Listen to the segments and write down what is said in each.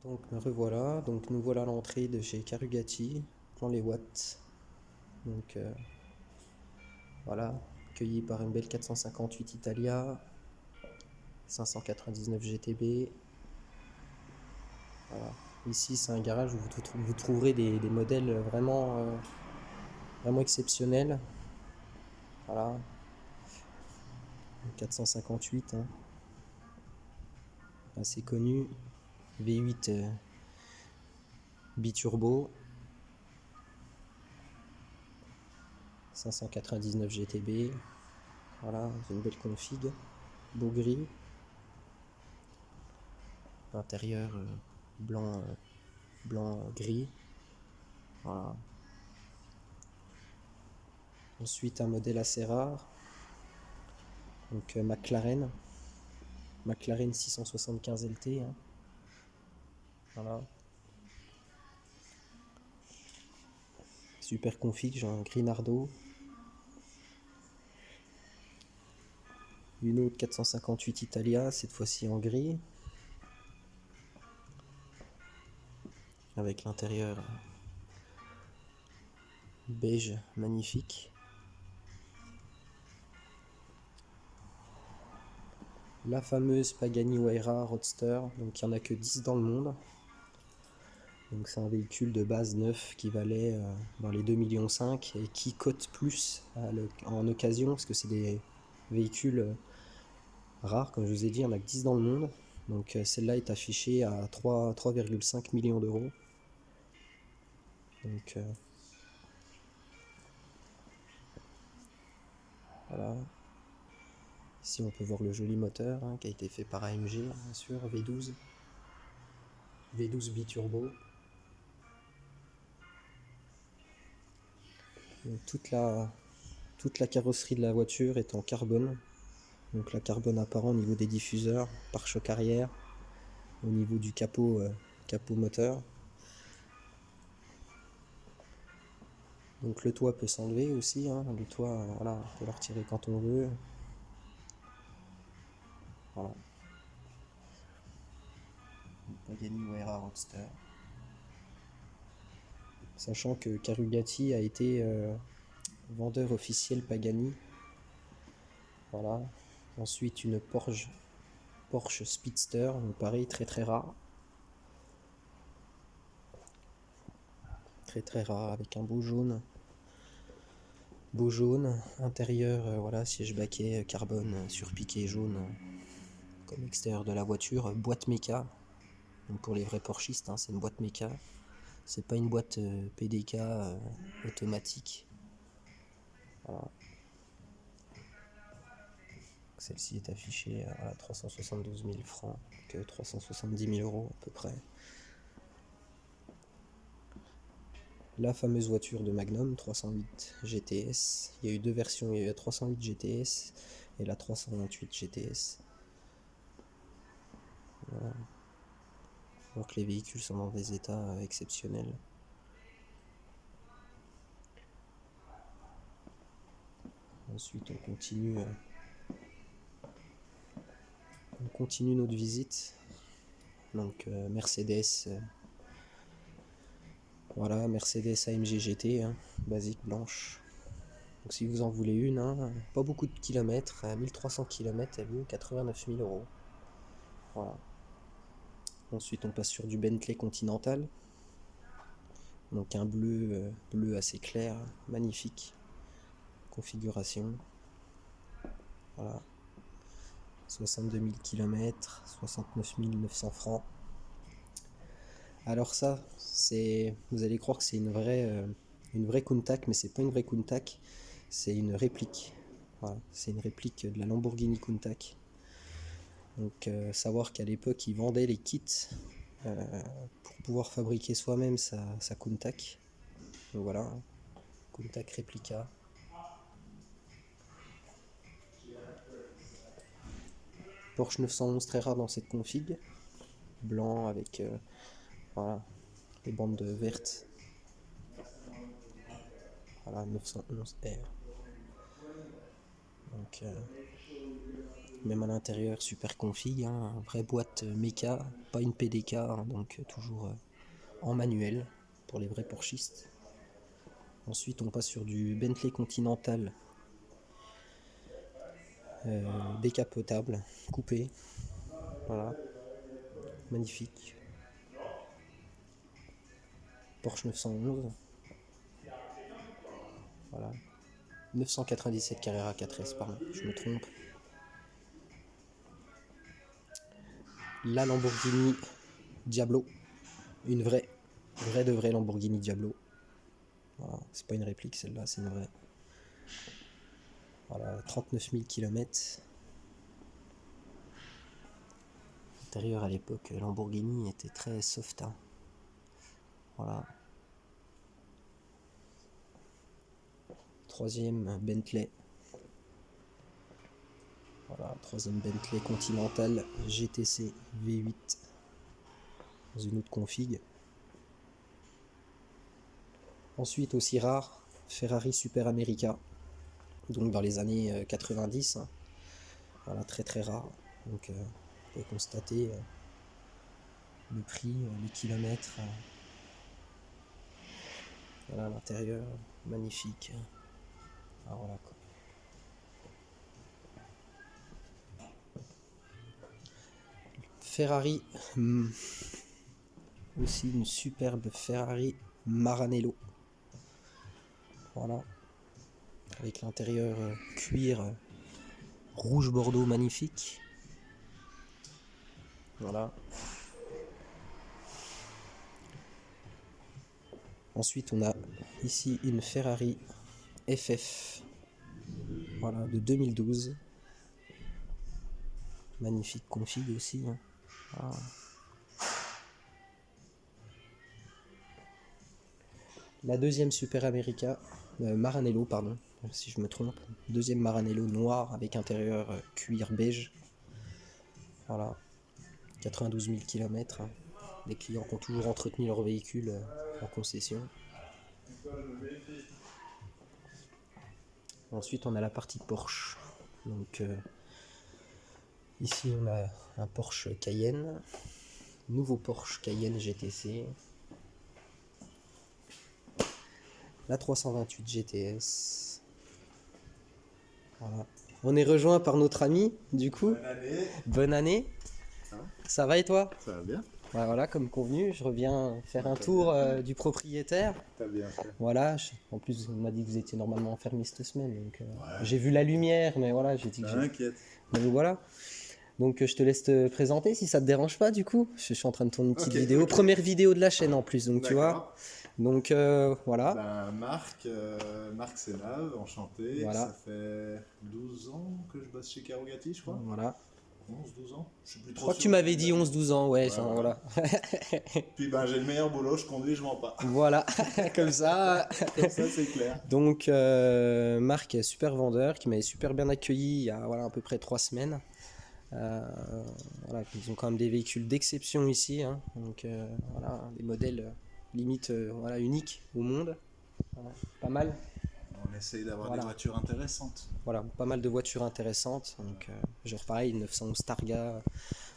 Donc me revoilà, donc nous voilà à l'entrée de chez Carugati, plan les watts. Donc voilà, accueilli par une belle 458 Italia, 599 GTB. Voilà. Ici c'est un garage où vous trouverez des modèles vraiment exceptionnels. Voilà, 458, hein, assez connu, V8 biturbo, 599 GTB. Voilà, une belle config, beau gris. Intérieur blanc gris. Voilà. Ensuite un modèle assez rare, donc McLaren 675 LT, hein. Voilà. Super config, j'ai un gris Nardo. Une autre 458 Italia, cette fois-ci en gris, avec l'intérieur beige magnifique. La fameuse Pagani Huayra Roadster, donc il n'y en a que 10 dans le monde. Donc c'est un véhicule de base neuf qui valait dans les 2,5 millions et qui cote plus en occasion parce que c'est des véhicules rares, comme je vous ai dit, il n'y en a que 10 dans le monde. Donc celle-là est affichée à 3,5 millions d'euros. Donc voilà. Ici on peut voir le joli moteur, hein, qui a été fait par AMG, bien sûr, V12 biturbo. Donc, toute la carrosserie de la voiture est en carbone. Donc la carbone apparent au niveau des diffuseurs, pare-choc arrière, au niveau du capot moteur. Donc le toit peut s'enlever aussi, hein. Le toit, voilà, on peut le retirer quand on veut. Voilà. Pagani Huayra Roadster. Sachant que Carugati a été vendeur officiel Pagani. Voilà. Ensuite une Porsche Speedster, donc pareil, très très rare. Très très rare, avec un beau jaune. Beau jaune, intérieur, voilà, siège baquet, carbone, surpiqué jaune, comme extérieur de la voiture, boîte méca. Donc pour les vrais Porschistes, hein, c'est une boîte méca. C'est pas une boîte PDK automatique. Voilà. Celle-ci est affichée à 372 000 francs, que 370 000 euros à peu près. La fameuse voiture de Magnum 308 GTS. Il y a eu deux versions, il y a eu la 308 GTS et la 328 GTS. Voilà. Alors que les véhicules sont dans des états exceptionnels. Ensuite on continue notre visite. Donc Mercedes, voilà, Mercedes AMG GT, hein, basique blanche. Donc si vous en voulez une, hein, pas beaucoup de kilomètres, 1300 km, elle vaut 89 000 euros. Voilà. Ensuite on passe sur du Bentley Continental. Donc un bleu assez clair, magnifique. Configuration. Voilà. 62 000 km, 69 900 francs. Alors ça, vous allez croire que c'est une vraie Countach, mais c'est pas une vraie Countach, c'est une réplique. Voilà, c'est une réplique de la Lamborghini Countach. Donc savoir qu'à l'époque ils vendaient les kits pour pouvoir fabriquer soi-même sa Countach. Donc voilà, Countach réplica. Porsche 911 très rare dans cette config, blanc avec voilà, les bandes vertes. Voilà, 911R. Donc Même à l'intérieur, super config, hein, vraie boîte méca, pas une PDK, hein, donc toujours en manuel pour les vrais Porschistes. Ensuite, on passe sur du Bentley Continental décapotable, coupé. Voilà, magnifique. Porsche 911. Voilà. 997 Carrera 4S, pardon, je me trompe. La Lamborghini Diablo. Une vraie de vraie Lamborghini Diablo. Voilà, c'est pas une réplique celle-là, c'est une vraie. Voilà, 39 000 km. L'intérieur à l'époque, Lamborghini était très soft. Hein. Voilà. Troisième Bentley. Voilà, troisième Bentley Continental GTC V8 dans une autre config. Ensuite, aussi rare, Ferrari Super America, donc dans les années 90. Hein. Voilà, très très rare. Donc, vous pouvez constater le prix, les kilomètres. Voilà, l'intérieur, magnifique. Ah, voilà, quoi. Ferrari, aussi une superbe Ferrari Maranello. Voilà, avec l'intérieur cuir rouge bordeaux magnifique. Voilà. Ensuite, on a ici une Ferrari FF, voilà, de 2012. Magnifique config aussi. Hein. Ah. La deuxième Super America, Maranello, pardon, si je me trompe. Deuxième Maranello noir avec intérieur cuir beige. Voilà, 92 000 km. Hein. Des clients qui ont toujours entretenu leur véhicule en concession. Ensuite, on a la partie Porsche. Donc, ici, on a un Porsche Cayenne. Nouveau Porsche Cayenne GTC. La 328 GTS. Voilà. On est rejoint par notre ami, du coup. Bonne année. Bonne année. Ça va et toi? Ça va bien. Voilà, comme convenu, je reviens faire un tour du propriétaire. T'as bien fait. Voilà, en plus, on m'a dit que vous étiez normalement enfermé cette semaine. Donc, j'ai vu la lumière, mais voilà, j'ai dit que T'inquiète. donc voilà. Donc je te laisse te présenter si ça te dérange pas du coup. Je suis en train de tourner une petite vidéo. Ok. Première vidéo de la chaîne en plus, donc tu vois. Donc voilà. Ben, Marc Sénave, enchanté. Voilà. Ça fait 12 ans que je bosse chez Carogati, je crois. Voilà. 11-12 ans. Je suis plus Je trop crois que sûr. tu m'avais dit 11-12 ans, ouais. Enfin, voilà. voilà. Puis ben, j'ai le meilleur boulot, je conduis, je vends pas. Voilà, comme ça. Comme ça, c'est clair. Donc Marc est super vendeur, qui m'avait super bien accueilli il y a voilà, à peu près 3 semaines. Voilà, ils ont quand même des véhicules d'exception ici, hein. Donc voilà, des modèles limite voilà, uniques au monde. Voilà, pas mal. On essaye d'avoir Voilà. des voitures intéressantes. Voilà, pas mal de voitures intéressantes. Donc genre pareil, une 911 Targa,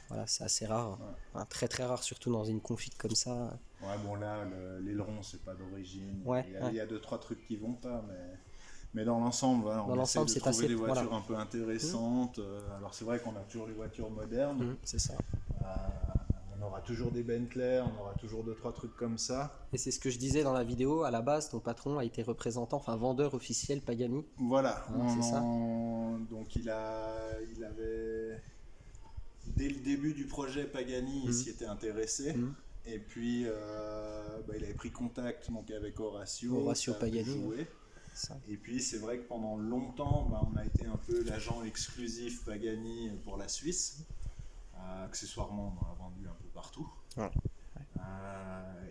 voilà, c'est assez rare. Ouais. Enfin, très très rare, surtout dans une config comme ça. Ouais, bon là, l'aileron, c'est pas d'origine. Ouais, il y a 2-3 trucs qui vont pas, mais dans l'ensemble, voilà, Dans on l'ensemble, essaie de c'est trouver assez- des voitures voilà. un peu intéressantes. Alors c'est vrai qu'on a toujours les voitures modernes. C'est ça. On aura toujours des Bentley, on aura toujours 2-3 trucs comme ça. Et c'est ce que je disais dans la vidéo, à la base, ton patron a été représentant, enfin vendeur officiel Pagani. Voilà, C'est ça. donc il avait, dès le début du projet Pagani, il s'y était intéressé. Et puis il avait pris contact donc, avec Horacio Horacio ça a pu Pagani, jouer. Ça. Et puis c'est vrai que pendant longtemps, on a été un peu l'agent exclusif Pagani pour la Suisse. Accessoirement, on en a vendu un peu partout. Ouais.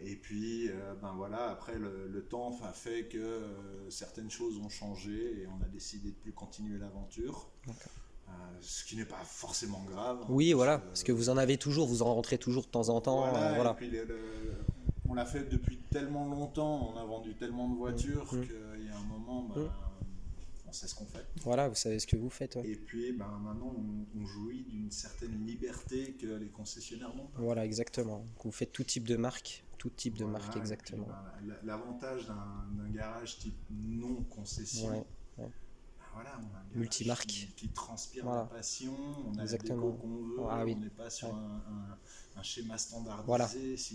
Et puis, voilà, après le temps a fait que certaines choses ont changé et on a décidé de plus continuer l'aventure. Ce qui n'est pas forcément grave. Oui, voilà, parce que vous en avez toujours, vous en rentrez toujours de temps en temps. Voilà. Et puis on l'a fait depuis tellement longtemps, on a vendu tellement de voitures qu'il y a un moment, on sait ce qu'on fait. Voilà, vous savez ce que vous faites. Ouais. Et puis maintenant, on jouit d'une certaine liberté que les concessionnaires n'ont pas. Voilà, exactement. Donc, vous faites tout type de marque. Tout type de marque, Puis, exactement. l'avantage d'un garage type non concession, Ouais. voilà, on a un garage Multimarque. qui transpire Voilà. la passion, on a Exactement. la déco qu'on veut, Ah oui. on n'est pas sur un schéma standardisé,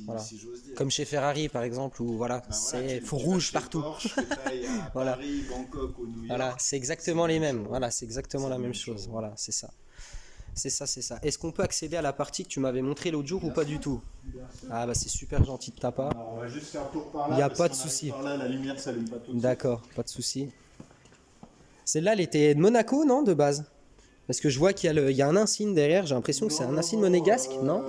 Voilà. si j'ose dire. Comme chez Ferrari par exemple, où voilà, c'est faux rouge partout. Porsche, que t'ailles à Voilà. Paris, Bangkok ou New York. Voilà, c'est exactement les mêmes. Voilà, c'est exactement la même chose. Voilà, c'est ça. C'est ça. Est-ce qu'on peut accéder à la partie que tu m'avais montré l'autre jour ou pas du tout? Ah bah c'est super gentil de ta part. Alors, on va juste faire un tour par là. Il n'y a parce pas de qu'on arrive souci. Par là, la lumière s'allume pas tout de suite. D'accord, pas de souci. Celle-là, elle était de Monaco, non, de base? Parce que je vois qu'il y a un insigne derrière, j'ai l'impression que c'est un insigne monégasque, non?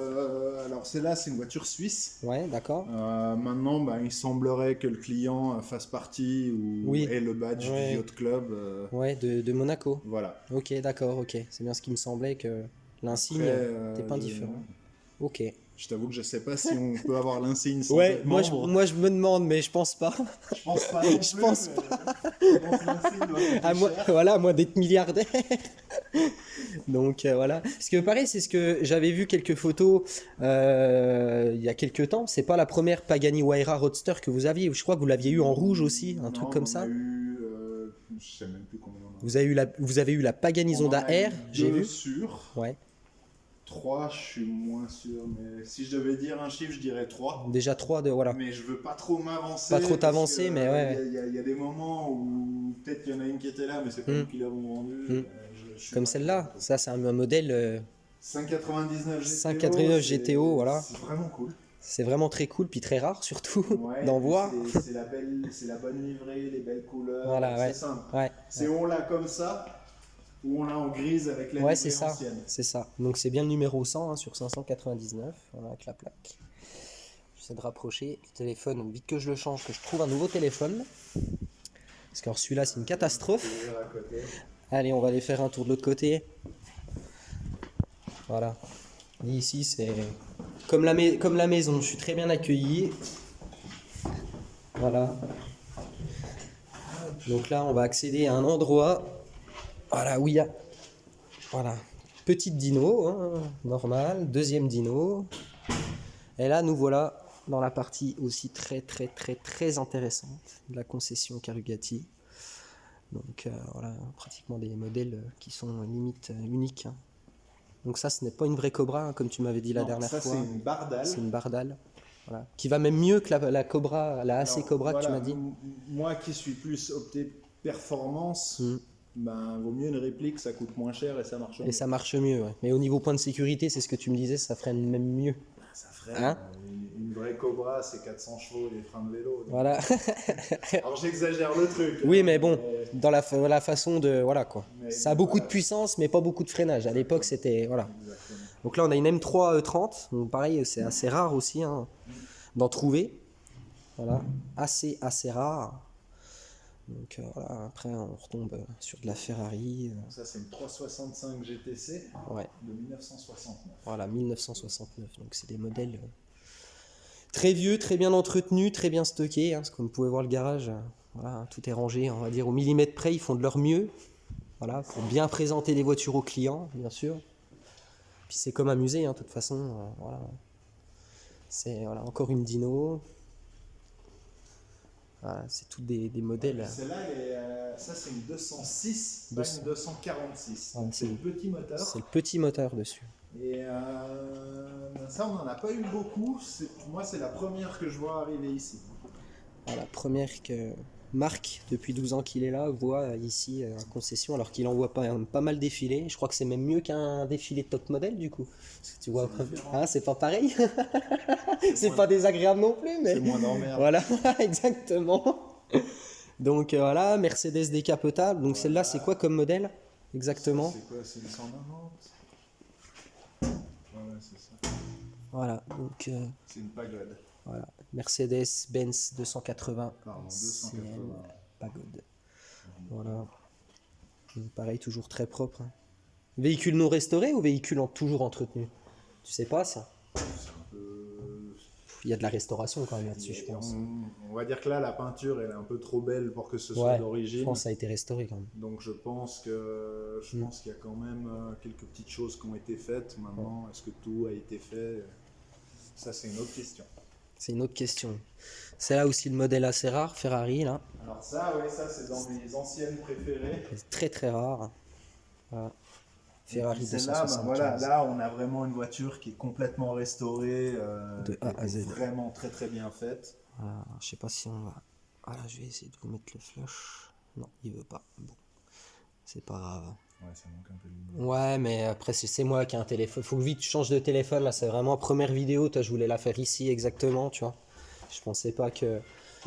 Alors celle-là, c'est une voiture suisse. Ouais, d'accord. Maintenant, il semblerait que le client fasse partie ou ait le badge Ouais. du Yacht Club. Ouais, de Monaco. Voilà. Ok, d'accord, ok. C'est bien ce qui me semblait que l'insigne n'était pas différent. Ok. Je t'avoue que je sais pas si on peut avoir l'insigne sans Ouais, être moi membre. je me demande, mais je pense pas. Je pense pas. Non Je plus, pense mais je pense que l'insigne doit coûter À moi, cher. voilà, à moins d'être milliardaire. Donc voilà. Ce que pareil, c'est ce que j'avais vu quelques photos il y a quelques temps. C'est pas la première Pagani Huayra Roadster que vous aviez. Je crois que vous l'aviez eu en rouge aussi, un truc comme On ça. a eu, je sais même plus combien on en a. Vous avez eu la Pagani On en Zonda a eu R, j'ai deux vu. sûrs. Ouais. 3, je suis moins sûr, mais si je devais dire un chiffre, je dirais 3. Déjà 3 de voilà. Mais je veux pas trop m'avancer. Pas trop parce t'avancer, que, mais ouais. Il y a des moments où peut-être qu'il y en a une qui était là, mais c'est pas nous qui l'avons vendue. Je suis Comme pas celle-là. sûr. Ça, c'est un modèle. 599 GTO. 599 GTO, voilà. C'est vraiment cool. C'est vraiment très cool, puis très rare surtout Ouais, d'en voir. C'est la bonne livrée, les belles couleurs. Voilà, ouais. C'est simple. Ouais. C'est on l'a comme ça, ou on l'a en grise avec la Ouais, livrée c'est ça. ancienne. C'est ça. Donc c'est bien le numéro 100 hein, sur 599, voilà, avec la plaque. J'essaie de rapprocher le téléphone vite que je le change, que je trouve un nouveau téléphone. Parce que alors, celui-là, c'est une catastrophe. À côté. Allez, on va aller faire un tour de l'autre côté. Voilà. Et ici, c'est comme la maison. Je suis très bien accueilli. Voilà. Donc là, on va accéder à un endroit. Voilà, où il y a. Voilà. Petite dino, hein, normal. Deuxième dino. Et là, nous voilà dans la partie aussi très intéressante de la concession Carugati. Donc voilà, pratiquement des modèles qui sont limite uniques. Hein. Donc ça, ce n'est pas une vraie Cobra, hein, comme tu m'avais dit la dernière fois. Ça, c'est une Bardal. C'est une Bardal. Voilà. Qui va même mieux que la Cobra, la AC Alors, Cobra que tu voilà, m'as dit. Moi qui suis plus opté performance, vaut mieux une réplique, ça coûte moins cher et ça marche mieux. Et ça marche mieux, ouais. Mais au niveau point de sécurité, c'est ce que tu me disais, ça ferait même mieux. Ça ferait Hein une vraie Cobra, c'est 400 chevaux, les freins de vélo. Donc. Voilà. Alors j'exagère le truc. Oui, hein, mais bon, dans la façon de... Voilà, quoi. Mais Ça a beaucoup de puissance, mais pas beaucoup de freinage. À l'époque, c'était... Voilà. Exactement. Donc là, on a une M3 30. Donc pareil, c'est assez rare aussi hein, d'en trouver. Voilà. Assez rare. Donc voilà, après, on retombe sur de la Ferrari. Ça, c'est une 365 GTC Ouais. de 1969. Voilà, 1969. Donc c'est des modèles très vieux, très bien entretenus, très bien stockés. Hein, parce que comme vous pouvez voir le garage, voilà, tout est rangé, on va dire au millimètre près. Ils font de leur mieux. Voilà, pour bien présenter les voitures aux clients, bien sûr. Puis c'est comme un musée, hein, de toute façon. Voilà. C'est voilà, encore une dyno. Voilà, c'est tous des modèles. Celle-là, ça c'est une 206, pas une 246. Ouais, c'est le petit moteur. C'est le petit moteur dessus. Et ça, on n'en a pas eu beaucoup. Moi, c'est la première que je vois arriver ici. Voilà, la première que Marc, depuis 12 ans qu'il est là, voit ici en concession, alors qu'il en voit pas mal défiler. Je crois que c'est même mieux qu'un défilé de top modèle du coup. Parce que tu vois, hein, c'est pas pareil. C'est pas désagréable non plus, mais C'est moins d'emmerde. voilà, exactement. Donc voilà, Mercedes décapotable. Donc celle-là, c'est quoi comme modèle exactement? C'est quoi? C'est une 190? Ouais, c'est ça. Voilà, donc C'est une pagode. voilà, Mercedes-Benz 280. Pardon, CL 280. Pagode. Voilà. Pareil, toujours très propre. Hein. Véhicule non restauré ou véhicule toujours entretenu? Tu sais pas ça? C'est un peu... il y a de la restauration quand même là-dessus, je Et pense. on va dire que là, la peinture, elle est un peu trop belle pour que ce soit Ouais, je d'origine. pense que ça a été restauré quand même. Donc je pense qu'il y a quand même quelques petites choses qui ont été faites. Maintenant, est-ce que tout a été fait? Ça, c'est une autre question. C'est une autre question. C'est là aussi le modèle assez rare, Ferrari, là. Alors ça, oui, ça c'est dans mes anciennes préférées. C'est très très rare. Voilà. Ferrari Celle-là, 275. voilà, là on a vraiment une voiture qui est complètement restaurée, De A à Z. vraiment très très bien faite. Voilà, je sais pas si on va... Voilà, je vais essayer de vous mettre le flash. Non, il veut pas. Bon, c'est pas grave. Ouais, ça manque un peu de lumière. Ouais, mais après, c'est moi qui ai un téléphone. Faut que vite tu changes de téléphone. Là, c'est vraiment première vidéo. Toi, je voulais la faire ici exactement, tu vois. Je pensais pas que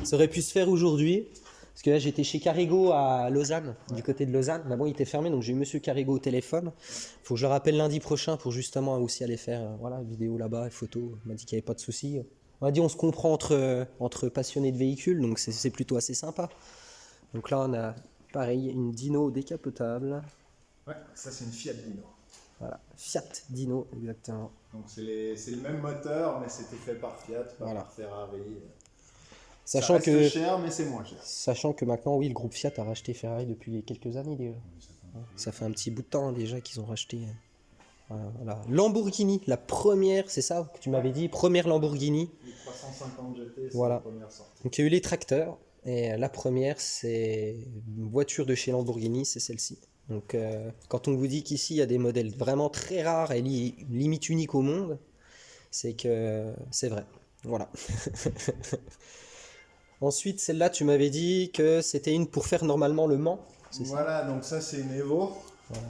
ça aurait pu se faire aujourd'hui. Parce que là, j'étais chez Carigo à Lausanne, du côté de Lausanne. Mais bon, il était fermé, donc j'ai eu Monsieur Carigo au téléphone. Faut que je le rappelle lundi prochain pour justement aussi aller faire voilà, vidéo là-bas et photo. Il m'a dit qu'il n'y avait pas de souci. On m'a dit on se comprend entre passionnés de véhicules, donc c'est plutôt assez sympa. Donc là, on a pareil une Dino décapotable. Ouais, ça c'est une Fiat Dino. Voilà, Fiat Dino, exactement. Donc c'est le même moteur, mais c'était fait par Fiat, pas Voilà. par Ferrari. Sachant ça reste que, cher, mais c'est moins cher. sachant que maintenant, oui, le groupe Fiat a racheté Ferrari depuis quelques années déjà. Ça fait un petit bout de temps déjà qu'ils ont racheté. Voilà. Lamborghini, la première, c'est ça que tu m'avais dit, première Lamborghini. Les 350 GT, c'est Voilà. la première sortie. Donc il y a eu les tracteurs, et la première, c'est une voiture de chez Lamborghini, c'est celle-ci. Donc quand on vous dit qu'ici, il y a des modèles vraiment très rares et limite uniques au monde, c'est que c'est vrai. Voilà. Ensuite, celle-là, tu m'avais dit que c'était une pour faire normalement le Mans. C'est ça? Voilà, donc ça c'est une Evo. Voilà.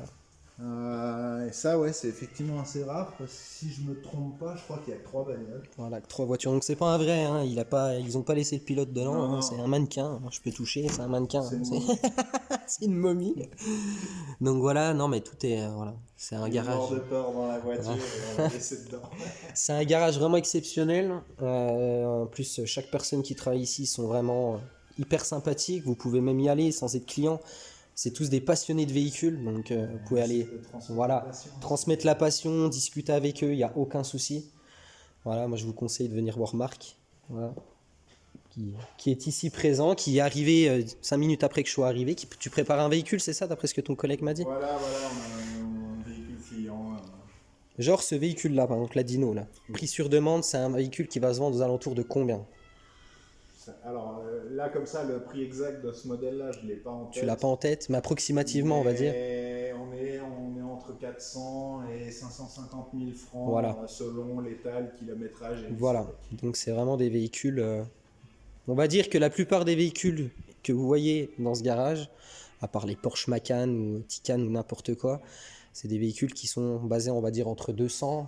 Et ça, ouais, c'est effectivement assez rare parce que si je me trompe pas, je crois qu'il y a 3 bagnoles. Voilà, 3 voitures. Donc c'est pas un vrai, hein. Ils ont pas laissé le pilote dedans, Non, hein. non. C'est un mannequin. Je peux toucher, c'est un mannequin. C'est une C'est- momie. C'est une momie. Donc voilà, non mais tout est voilà, c'est un Une garage. mort de peur dans la voiture et on l'a laissé dedans. C'est un garage vraiment exceptionnel. En plus, chaque personne qui travaille ici sont vraiment hyper sympathiques. Vous pouvez même y aller sans être client. C'est tous des passionnés de véhicules, donc vous pouvez aller voilà, transmettre la passion, discuter avec eux, il n'y a aucun souci. Voilà, moi je vous conseille de venir voir Marc, voilà, qui est ici présent, qui est arrivé 5 minutes après que je sois arrivé. Tu prépares un véhicule, c'est ça, d'après ce que ton collègue m'a dit? Voilà, on a un véhicule client. Genre ce véhicule-là, par exemple la Dino, là, prix sur demande, c'est un véhicule qui va se vendre aux alentours de combien? Alors là, comme ça, le prix exact de ce modèle-là, je ne l'ai pas en tête. Tu l'as pas en tête, mais approximativement, on va dire. On est entre 400 et 550 000 francs Voilà. Selon l'état, le kilométrage. Et Voilà, donc c'est vraiment des véhicules... On va dire que la plupart des véhicules que vous voyez dans ce garage, à part les Porsche Macan ou Taycan ou n'importe quoi, c'est des véhicules qui sont basés, on va dire, entre 200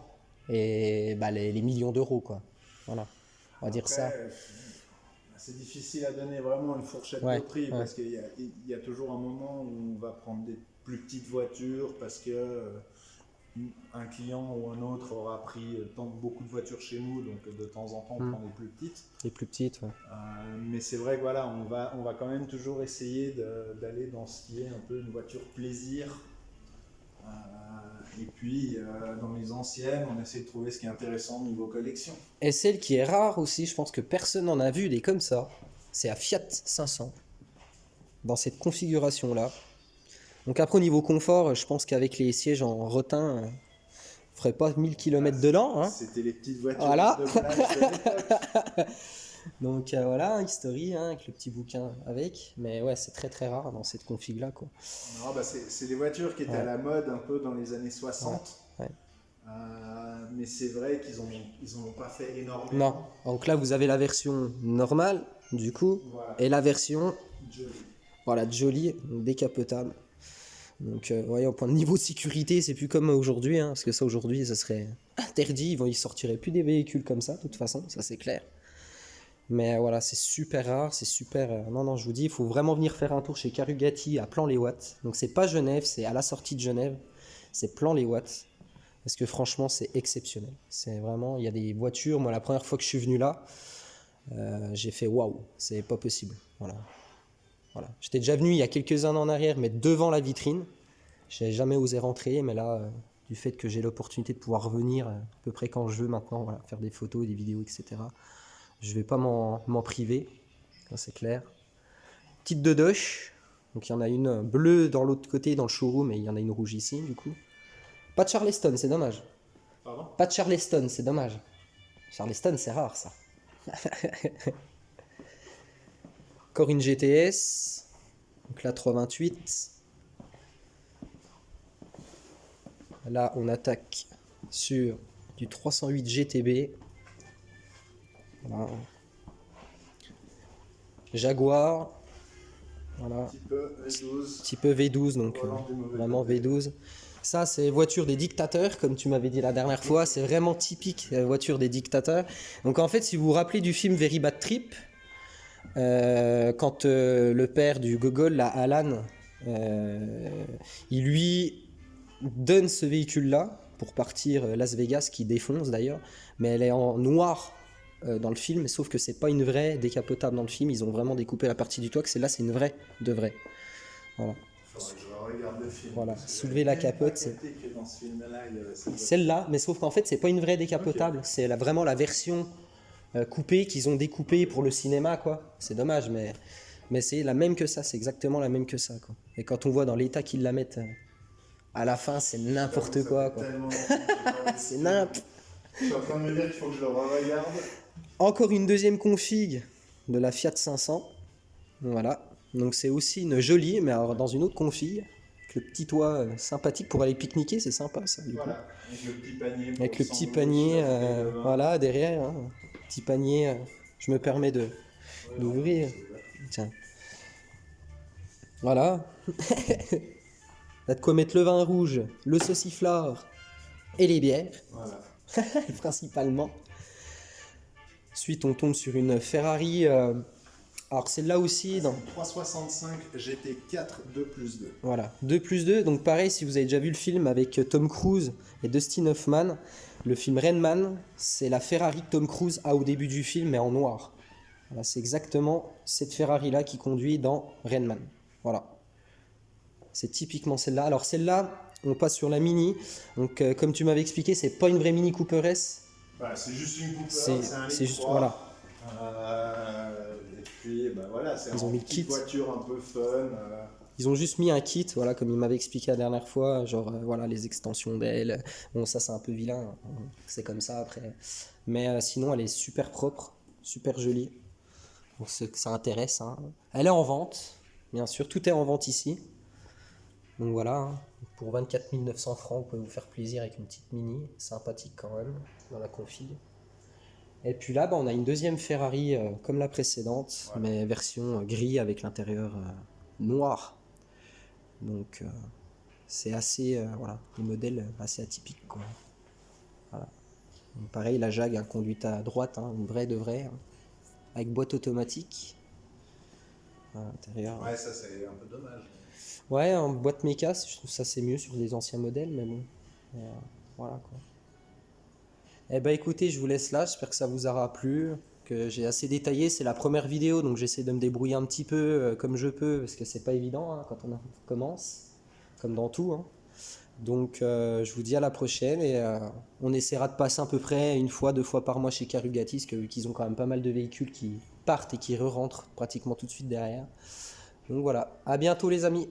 et les millions d'euros, quoi. Voilà, on va dire Après, ça. C'est difficile à donner vraiment une fourchette de prix parce qu'il y a toujours un moment où on va prendre des plus petites voitures parce que un client ou un autre aura pris beaucoup de voitures chez nous, donc de temps en temps on prend les plus petites. Les plus petites, ouais. Mais c'est vrai que voilà, on va quand même toujours essayer d'aller dans ce qui est un peu une voiture plaisir. Et puis dans les anciennes, on essaie de trouver ce qui est intéressant niveau collection. Et celle qui est rare aussi, je pense que personne n'en a vu des comme ça, c'est la Fiat 500, dans cette configuration-là. Donc après au niveau confort, je pense qu'avec les sièges en rotin, on ferait pas 1000 km dedans. Hein. C'était les petites voitures voilà. de plage de l'époque. Donc voilà, History, hein, avec le petit bouquin avec. Mais ouais, c'est très très rare dans cette config-là, quoi. Non, c'est des voitures qui étaient à la mode un peu dans les années 60. Ouais. Mais c'est vrai qu'ils en ont pas fait énormément. Non, donc là vous avez la version normale, du coup, Voilà. et la version Joli. voilà, jolie, décapotable. Donc, voyez, au point de niveau de sécurité, c'est plus comme aujourd'hui, hein, parce que ça, aujourd'hui, ça serait interdit. Ils sortiraient plus des véhicules comme ça, de toute façon, ça c'est clair. Mais voilà, c'est super rare, c'est super... Non, je vous dis, il faut vraiment venir faire un tour chez Carugati à Plan-les-Ouates. Donc, c'est pas Genève, c'est à la sortie de Genève. C'est Plan-les-Ouates. Parce que franchement, c'est exceptionnel. C'est vraiment... Il y a des voitures, moi, la première fois que je suis venu là, j'ai fait waouh, c'est pas possible. Voilà. J'étais déjà venu il y a quelques années en arrière, mais devant la vitrine. J'ai jamais osé rentrer, mais là, du fait que j'ai l'opportunité de pouvoir revenir à peu près quand je veux maintenant, voilà, faire des photos, des vidéos, etc. Je vais pas m'en priver, ça c'est clair. Petite dodoche, donc il y en a une bleue dans l'autre côté dans le showroom et il y en a une rouge ici du coup. Pas de Charleston, c'est dommage. Pardon? Pas de Charleston, c'est dommage. Charleston, c'est rare ça. Encore une GTS, donc la 328. Là, on attaque sur du 308 GTB. Voilà. Jaguar. Voilà. Petit peu V12, donc vraiment V12. Ça, c'est voiture des dictateurs, comme tu m'avais dit la dernière fois. C'est vraiment typique, voiture des dictateurs. Donc en fait, si vous vous rappelez du film Very Bad Trip, quand le père du gogol, là, Alan, il lui donne ce véhicule-là pour partir Las Vegas, qui défonce d'ailleurs, mais elle est en noir dans le film, sauf que c'est pas une vraie décapotable dans le film. Ils ont vraiment découpé la partie du toit, que celle-là, c'est une vraie de vraie. Voilà. Faudrait que je regarde le film. Voilà, soulever la capote. C'est dans ce film-là, il y avait cette celle-là, mais sauf qu'en fait, c'est pas une vraie décapotable. Okay. C'est vraiment la version coupée qu'ils ont découpée pour le cinéma, quoi. C'est dommage, mais c'est la même que ça. C'est exactement la même que ça, quoi. Et quand on voit dans l'état qu'ils la mettent à la fin, c'est n'importe quoi. C'est n'importe. Je suis en train de me dire qu'il faut que je le regarde. Encore une deuxième config de la Fiat 500. Voilà. Donc c'est aussi une jolie, mais alors dans une autre config. Avec le petit toit sympathique pour aller pique-niquer, c'est sympa ça. Du coup. Avec le petit panier. Avec le petit panier, voilà, derrière. Hein. Petit panier, je me permets d'ouvrir. Tiens. Voilà. Là de quoi mettre le vin rouge, le sauciflard et les bières. Voilà. Principalement. Ensuite, on tombe sur une Ferrari. Alors, celle-là aussi. Dans 365 GT4 2+2. Voilà, 2+2. Donc, pareil, si vous avez déjà vu le film avec Tom Cruise et Dustin Hoffman, le film Rain Man, c'est la Ferrari que Tom Cruise a au début du film, mais en noir. Voilà, c'est exactement cette Ferrari-là qui conduit dans Rain Man. Voilà. C'est typiquement celle-là. Alors, celle-là. On passe sur la Mini. Donc, comme tu m'avais expliqué, c'est pas une vraie Mini Cooper S. Bah, c'est juste une Cooper. C'est juste voilà. Et puis, bah, voilà, c'est une petite voiture un peu fun. Ils ont juste mis un kit, voilà, comme il m'avait expliqué la dernière fois, genre voilà les extensions d'ailes. Bon, ça c'est un peu vilain, c'est comme ça après. Mais sinon, elle est super propre, super jolie. Donc ça intéresse. Hein. Elle est en vente, bien sûr, tout est en vente ici. Donc voilà, hein. Pour 24 900 francs, vous pouvez vous faire plaisir avec une petite Mini, sympathique quand même, dans la config. Et puis là, bah, on a une deuxième Ferrari comme la précédente, ouais. Mais version gris avec l'intérieur noir. Donc c'est assez, voilà, des modèles assez atypiques, quoi. Voilà. Donc, pareil, la Jag, hein, conduite à droite, hein, une vraie de vraie, hein, avec boîte automatique. À l'intérieur. Ouais, ça c'est un peu dommage. Ouais, en boîte méca, je trouve ça c'est mieux sur les anciens modèles, mais bon, voilà quoi. Eh ben écoutez, je vous laisse là, j'espère que ça vous aura plu, que j'ai assez détaillé, c'est la première vidéo, donc j'essaie de me débrouiller un petit peu comme je peux, parce que c'est pas évident hein, quand on commence, comme dans tout. Hein. Donc je vous dis à la prochaine, et on essaiera de passer à peu près une fois, 2 fois par mois chez Karugatis, qu'ils ont quand même pas mal de véhicules qui partent et qui re-rentrent pratiquement tout de suite derrière. Donc voilà, à bientôt les amis.